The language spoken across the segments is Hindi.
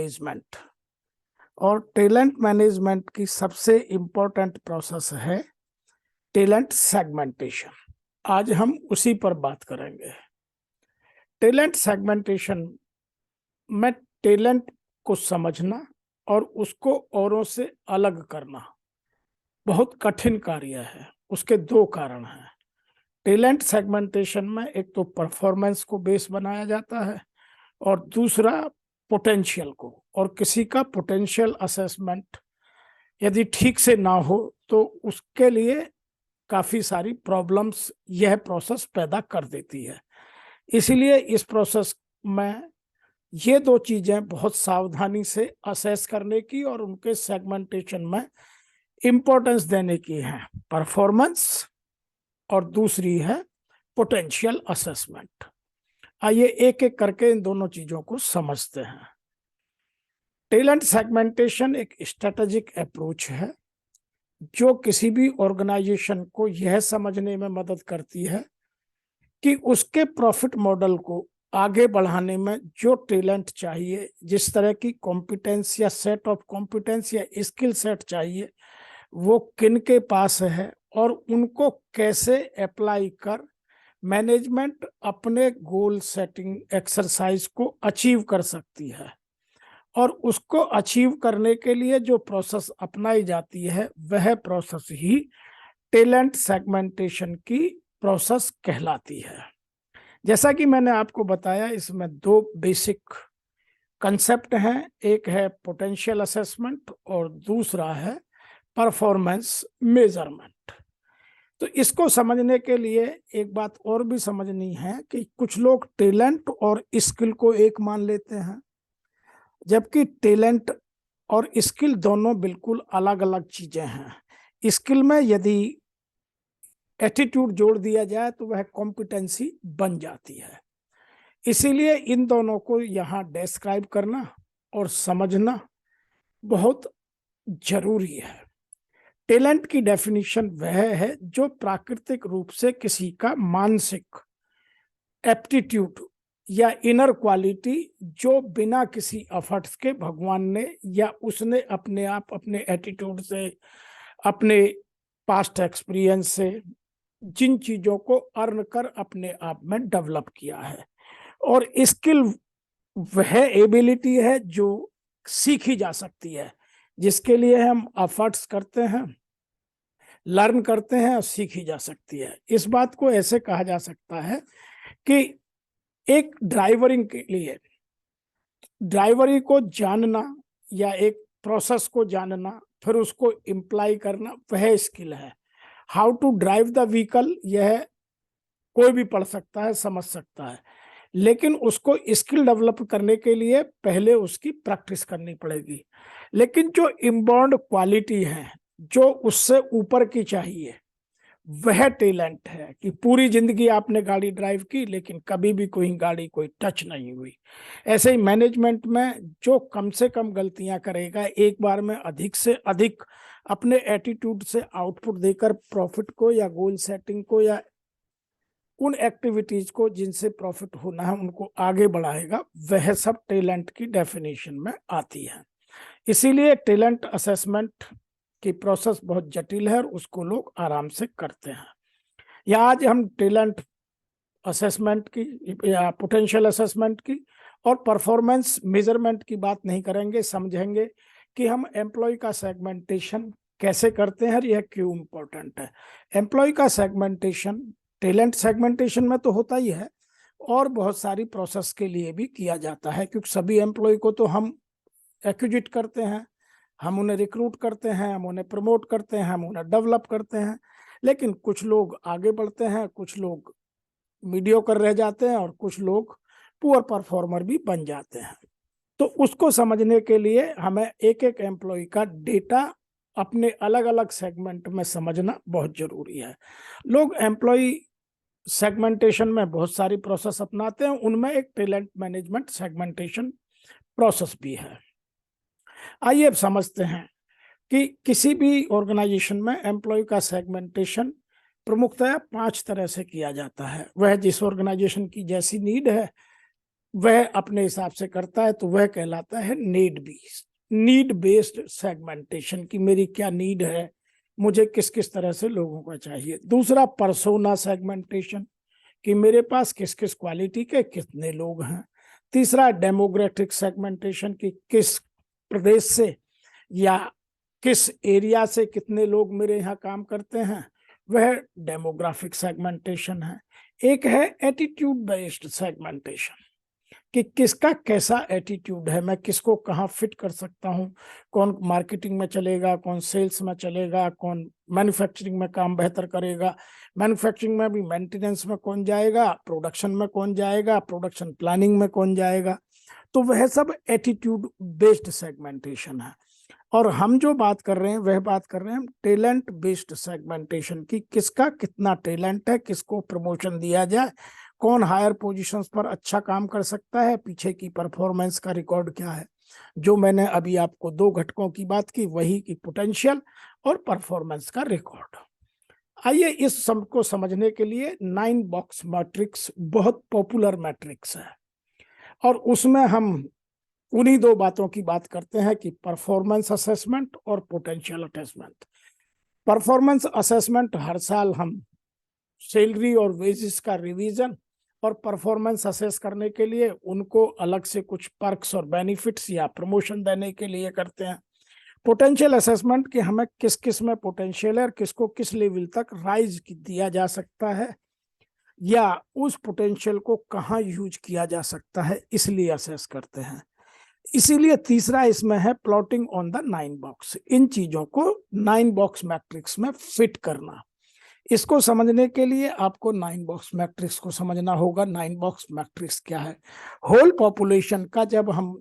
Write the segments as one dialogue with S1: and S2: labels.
S1: मैनेजमेंट। और टैलेंट मैनेजमेंट की सबसे इम्पोर्टेंट प्रोसेस है टैलेंट सेगमेंटेशन। आज हम उसी पर बात करेंगे। टैलेंट सेगमेंटेशन में टैलेंट को समझना और उसको औरों से अलग करना बहुत कठिन कार्य है। उसके दो कारण हैं। टैलेंट सेगमेंटेशन में एक तो परफॉर्मेंस को बेस बनाया जाता है और दूसरा पोटेंशियल को। और किसी का पोटेंशियल असेसमेंट यदि ठीक से ना हो तो उसके लिए काफी सारी प्रॉब्लम्स यह प्रोसेस पैदा कर देती है। इसीलिए इस प्रोसेस में ये दो चीजें बहुत सावधानी से असेस करने की और उनके सेगमेंटेशन में इंपॉर्टेंस देने की है। परफॉर्मेंस और दूसरी है पोटेंशियल असेसमेंट। आइए एक एक करके इन दोनों चीजों को समझते हैं। टैलेंट सेगमेंटेशन एक स्ट्रेटेजिक अप्रोच है जो किसी भी ऑर्गेनाइजेशन को यह समझने में मदद करती है कि उसके प्रॉफिट मॉडल को आगे बढ़ाने में जो टैलेंट चाहिए, जिस तरह की कॉम्पिटेंस या सेट ऑफ कॉम्पिटेंस या स्किल सेट चाहिए, वो किन के पास है और उनको कैसे अप्लाई कर मैनेजमेंट अपने गोल सेटिंग एक्सरसाइज को अचीव कर सकती है। और उसको अचीव करने के लिए जो प्रोसेस अपनाई जाती है वह प्रोसेस ही टैलेंट सेगमेंटेशन की प्रोसेस कहलाती है। जैसा कि मैंने आपको बताया, इसमें दो बेसिक कंसेप्ट हैं। एक है पोटेंशियल असेसमेंट और दूसरा है परफॉर्मेंस मेजरमेंट। तो इसको समझने के लिए एक बात और भी समझनी है कि कुछ लोग टैलेंट और स्किल को एक मान लेते हैं, जबकि टैलेंट और स्किल दोनों बिल्कुल अलग अलग चीजें हैं। स्किल में यदि एटीट्यूड जोड़ दिया जाए तो वह कॉम्पिटेंसी बन जाती है। इसीलिए इन दोनों को यहाँ डिस्क्राइब करना और समझना बहुत जरूरी है। टैलेंट की डेफिनेशन वह है जो प्राकृतिक रूप से किसी का मानसिक एप्टीट्यूड या इनर क्वालिटी जो बिना किसी एफर्ट्स के भगवान ने या उसने अपने आप अपने एटीट्यूड से, अपने पास्ट एक्सपीरियंस से जिन चीजों को अर्न कर अपने आप में डेवलप किया है। और स्किल वह एबिलिटी है जो सीखी जा सकती है, जिसके लिए हम एफर्ट्स करते हैं, लर्न करते हैं और सीखी जा सकती है। इस बात को ऐसे कहा जा सकता है कि एक ड्राइवरिंग के लिए ड्राइवरी को जानना या एक प्रोसेस को जानना फिर उसको इम्प्लाई करना वह स्किल है। How to drive the vehicle यह कोई भी पढ़ सकता है, समझ सकता है, लेकिन उसको स्किल डेवलप करने के लिए पहले उसकी प्रैक्टिस करनी पड़ेगी। लेकिन जो इनबॉर्न क्वालिटी है जो उससे ऊपर की चाहिए वह टैलेंट है कि पूरी जिंदगी आपने गाड़ी ड्राइव की लेकिन कभी भी कोई गाड़ी कोई टच नहीं हुई। ऐसे ही मैनेजमेंट में जो कम से कम गलतियां करेगा, एक बार में अधिक से अधिक अपने एटीट्यूड से आउटपुट देकर प्रॉफिट को या गोल सेटिंग को या उन एक्टिविटीज को जिनसे प्रॉफिट होना है उनको आगे बढ़ाएगा, वह सब टैलेंट की डेफिनेशन में आती है। इसीलिए टैलेंट असेसमेंट की प्रोसेस बहुत जटिल है और उसको लोग आराम से करते हैं। या आज हम टैलेंट असेसमेंट की या पोटेंशियल असेसमेंट की और परफॉर्मेंस मेजरमेंट की बात नहीं करेंगे, समझेंगे कि हम एम्प्लॉय का सेगमेंटेशन कैसे करते हैं और यह क्यों इम्पोर्टेंट है। एम्प्लॉय का सेगमेंटेशन टैलेंट सेगमेंटेशन में तो होता ही है और बहुत सारी प्रोसेस के लिए भी किया जाता है, क्योंकि सभी एम्प्लॉय को तो हम एक्विजिट करते हैं, हम उन्हें रिक्रूट करते हैं, हम उन्हें प्रमोट करते हैं, हम उन्हें डेवलप करते हैं। लेकिन कुछ लोग आगे बढ़ते हैं, कुछ लोग मीडियोकर रह जाते हैं और कुछ लोग पुअर परफॉर्मर भी बन जाते हैं। तो उसको समझने के लिए हमें एक एक एम्प्लॉय का डेटा अपने अलग अलग सेगमेंट में समझना बहुत जरूरी है। लोग एम्प्लॉय सेगमेंटेशन में बहुत सारी प्रोसेस अपनाते हैं, उनमें एक टैलेंट मैनेजमेंट सेगमेंटेशन प्रोसेस भी है। आइए अब समझते हैं कि किसी भी ऑर्गेनाइजेशन में एम्प्लॉय का सेगमेंटेशन प्रमुखतया 5 तरह से किया जाता है। वह जिस ऑर्गेनाइजेशन की जैसी नीड है वह अपने हिसाब से करता है, तो वह कहलाता है नीड बेस्ड सेगमेंटेशन, की मेरी क्या नीड है, मुझे किस किस तरह से लोगों का चाहिए। दूसरा पर्सोना सेगमेंटेशन, कि मेरे पास किस किस क्वालिटी के कितने लोग हैं। तीसरा डेमोग्राफिक सेगमेंटेशन, की किस प्रदेश से या किस एरिया से कितने लोग मेरे यहाँ काम करते हैं, वह डेमोग्राफिक सेगमेंटेशन है। एक है एटीट्यूड बेस्ड सेगमेंटेशन, कि किसका कैसा एटीट्यूड है, मैं किसको कहाँ फिट कर सकता हूँ, कौन मार्केटिंग में चलेगा, कौन सेल्स में चलेगा, कौन मैन्युफैक्चरिंग में काम बेहतर करेगा, मैन्युफैक्चरिंग में भी मेंटेनेंस में कौन जाएगा, प्रोडक्शन में कौन जाएगा, प्रोडक्शन प्लानिंग में कौन जाएगा। तो वह सब एटीट्यूड बेस्ड सेगमेंटेशन है। और हम जो बात कर रहे हैं वह बात कर रहे हैं टैलेंट बेस्ड सेगमेंटेशन की, किसका कितना टैलेंट है, किसको प्रमोशन दिया जाए, कौन हायर पोजीशंस पर अच्छा काम कर सकता है, पीछे की परफॉर्मेंस का रिकॉर्ड क्या है। जो मैंने अभी आपको दो घटकों की बात की, वही की पोटेंशियल और परफॉर्मेंस का रिकॉर्ड। आइए इस सब को समझने के लिए 9 बॉक्स मैट्रिक्स बहुत पॉपुलर मैट्रिक्स है, और उसमें हम उन्हीं दो बातों की बात करते हैं कि परफॉर्मेंस असेसमेंट और पोटेंशियल असेसमेंट। परफॉर्मेंस असेसमेंट हर साल हम सैलरी और वेजेस का रिवीजन और परफॉर्मेंस असेस करने के लिए उनको अलग से कुछ पर्क्स और बेनिफिट्स या प्रमोशन देने के लिए करते हैं। पोटेंशियल असेसमेंट कि हमें किस किस में पोटेंशियल है और किसको किस लेवल तक राइज दिया जा सकता है, या उस पोटेंशियल को कहाँ यूज किया जा सकता है, इसलिए असेस करते हैं। इसीलिए तीसरा इसमें है प्लॉटिंग ऑन द 9 बॉक्स, इन चीजों को 9 बॉक्स मैट्रिक्स में फिट करना। इसको समझने के लिए आपको 9 बॉक्स मैट्रिक्स को समझना होगा। 9 बॉक्स मैट्रिक्स क्या है? होल पॉपुलेशन का जब हम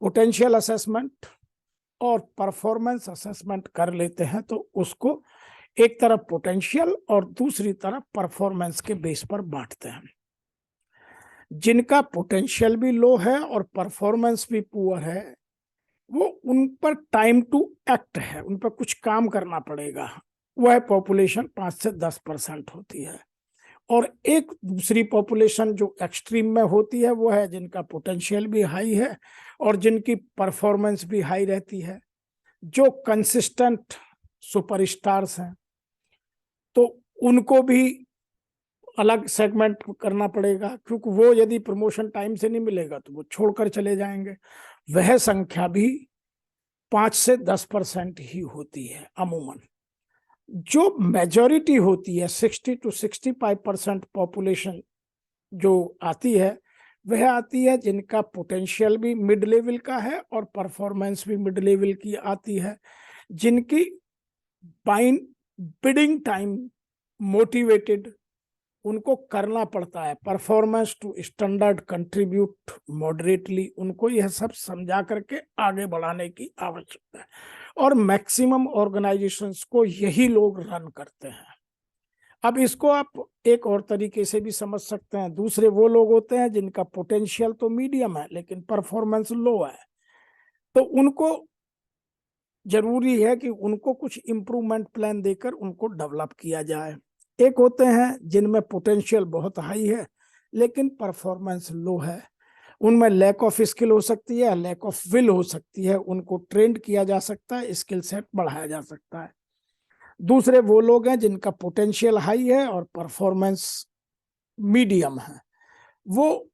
S1: पोटेंशियल असेसमेंट और परफॉर्मेंस असेसमेंट कर लेते हैं, तो उसको एक तरफ पोटेंशियल और दूसरी तरफ परफॉर्मेंस के बेस पर बांटते हैं। जिनका पोटेंशियल भी लो है और परफॉर्मेंस भी पुअर है, वो उन पर टाइम टू एक्ट है, उन पर कुछ काम करना पड़ेगा, वह पॉपुलेशन 5 से 10% होती है। और एक दूसरी पॉपुलेशन जो एक्सट्रीम में होती है, वो है जिनका पोटेंशियल भी हाई है और जिनकी परफॉर्मेंस भी हाई रहती है, जो कंसिस्टेंट सुपरस्टार्स हैं। तो उनको भी अलग सेगमेंट करना पड़ेगा, क्योंकि वो यदि प्रमोशन टाइम से नहीं मिलेगा तो वो छोड़कर चले जाएंगे। वह संख्या भी 5 से 10% ही होती है अमूमन। जो मेजॉरिटी होती है 60 to 65% पॉपुलेशन जो आती है, वह आती है जिनका पोटेंशियल भी मिड लेवल का है और परफॉर्मेंस भी मिड लेवल की आती है, जिनकी बाइंग बिडिंग टाइम मोटिवेटेड, उनको करना पड़ता है, performance to standard contribute moderately, उनको यह सब समझा करके आगे बढ़ाने की आवश्यकता है। और मैक्सिमम ऑर्गेनाइजेशंस को यही लोग रन करते हैं। अब इसको आप एक और तरीके से भी समझ सकते हैं। दूसरे वो लोग होते हैं जिनका पोटेंशियल तो मीडियम है लेकिन परफॉर्मेंस लो है, तो उनको जरूरी है कि उनको कुछ इम्प्रूवमेंट प्लान देकर उनको डेवलप किया जाए। एक होते हैं जिनमें पोटेंशियल बहुत हाई है लेकिन परफॉर्मेंस लो है, उनमें लैक ऑफ स्किल हो सकती है, लैक ऑफ विल हो सकती है, उनको ट्रेंड किया जा सकता है, स्किल सेट बढ़ाया जा सकता है। दूसरे वो लोग हैं जिनका पोटेंशियल हाई है और परफॉर्मेंस मीडियम है, वो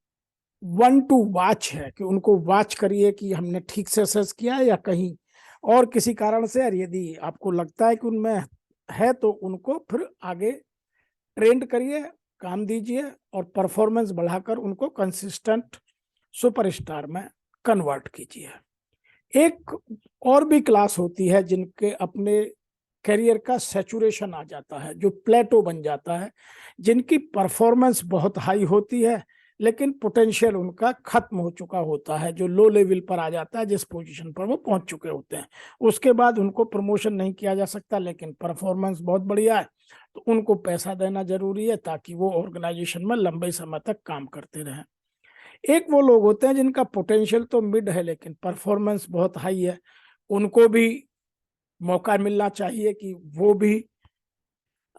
S1: 1 to वॉच है, कि उनको वॉच करिए कि हमने ठीक से असेस किया है या कहीं और किसी कारण से, और यदि आपको लगता है कि उनमें है तो उनको फिर आगे ट्रेंड करिए, काम दीजिए और परफॉर्मेंस बढ़ाकर उनको कंसिस्टेंट सुपरस्टार में कन्वर्ट कीजिए। एक और भी क्लास होती है जिनके अपने करियर का सैचुरेशन आ जाता है, जो प्लेटो बन जाता है, जिनकी परफॉर्मेंस बहुत हाई होती है लेकिन पोटेंशियल उनका खत्म हो चुका होता है, जो लो लेवल पर आ जाता है, जिस पोजीशन पर वो पहुंच चुके होते हैं। उसके बाद उनको प्रमोशन नहीं किया जा सकता, लेकिन परफॉर्मेंस बहुत बढ़िया है तो उनको पैसा देना जरूरी है ताकि वो ऑर्गेनाइजेशन में लंबे समय तक काम करते रहें। एक वो लोग होते हैं जिनका पोटेंशियल तो मिड है लेकिन परफॉर्मेंस बहुत हाई है, उनको भी मौका मिलना चाहिए कि वो भी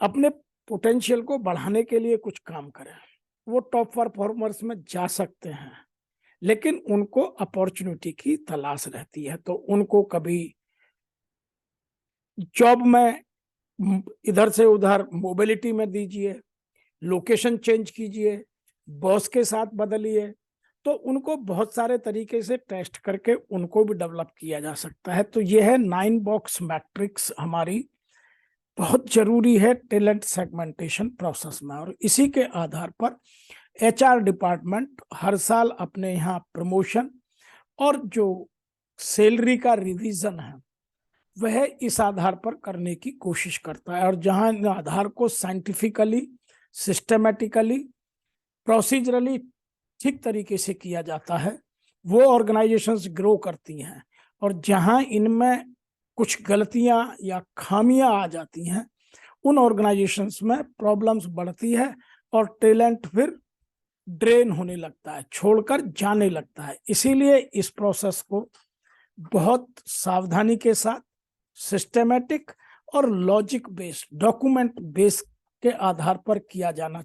S1: अपने पोटेंशियल को बढ़ाने के लिए कुछ काम करें। वो टॉप परफॉर्मर्स में जा सकते हैं, लेकिन उनको अपॉर्चुनिटी की तलाश रहती है। तो उनको कभी जॉब में इधर से उधर मोबिलिटी में दीजिए, लोकेशन चेंज कीजिए, बॉस के साथ बदलिए, तो उनको बहुत सारे तरीके से टेस्ट करके उनको भी डेवलप किया जा सकता है। तो यह है 9 बॉक्स मैट्रिक्स हमारी बहुत जरूरी है टैलेंट सेगमेंटेशन प्रोसेस में। और इसी के आधार पर एचआर डिपार्टमेंट हर साल अपने यहाँ प्रमोशन और जो सैलरी का रिवीजन है वह इस आधार पर करने की कोशिश करता है। और जहां इन आधार को साइंटिफिकली, सिस्टमेटिकली, प्रोसीजरली ठीक तरीके से किया जाता है, वो ऑर्गेनाइजेशंस ग्रो करती हैं। और जहां इनमें कुछ गलतियां या खामियां आ जाती हैं, उन ऑर्गेनाइजेशंस में प्रॉब्लम्स बढ़ती है और टैलेंट फिर ड्रेन होने लगता है, छोड़कर जाने लगता है। इसीलिए इस प्रोसेस को बहुत सावधानी के साथ, सिस्टेमेटिक और लॉजिक बेस्ड, डॉक्यूमेंट बेस्ड के आधार पर किया जाना चाहिए।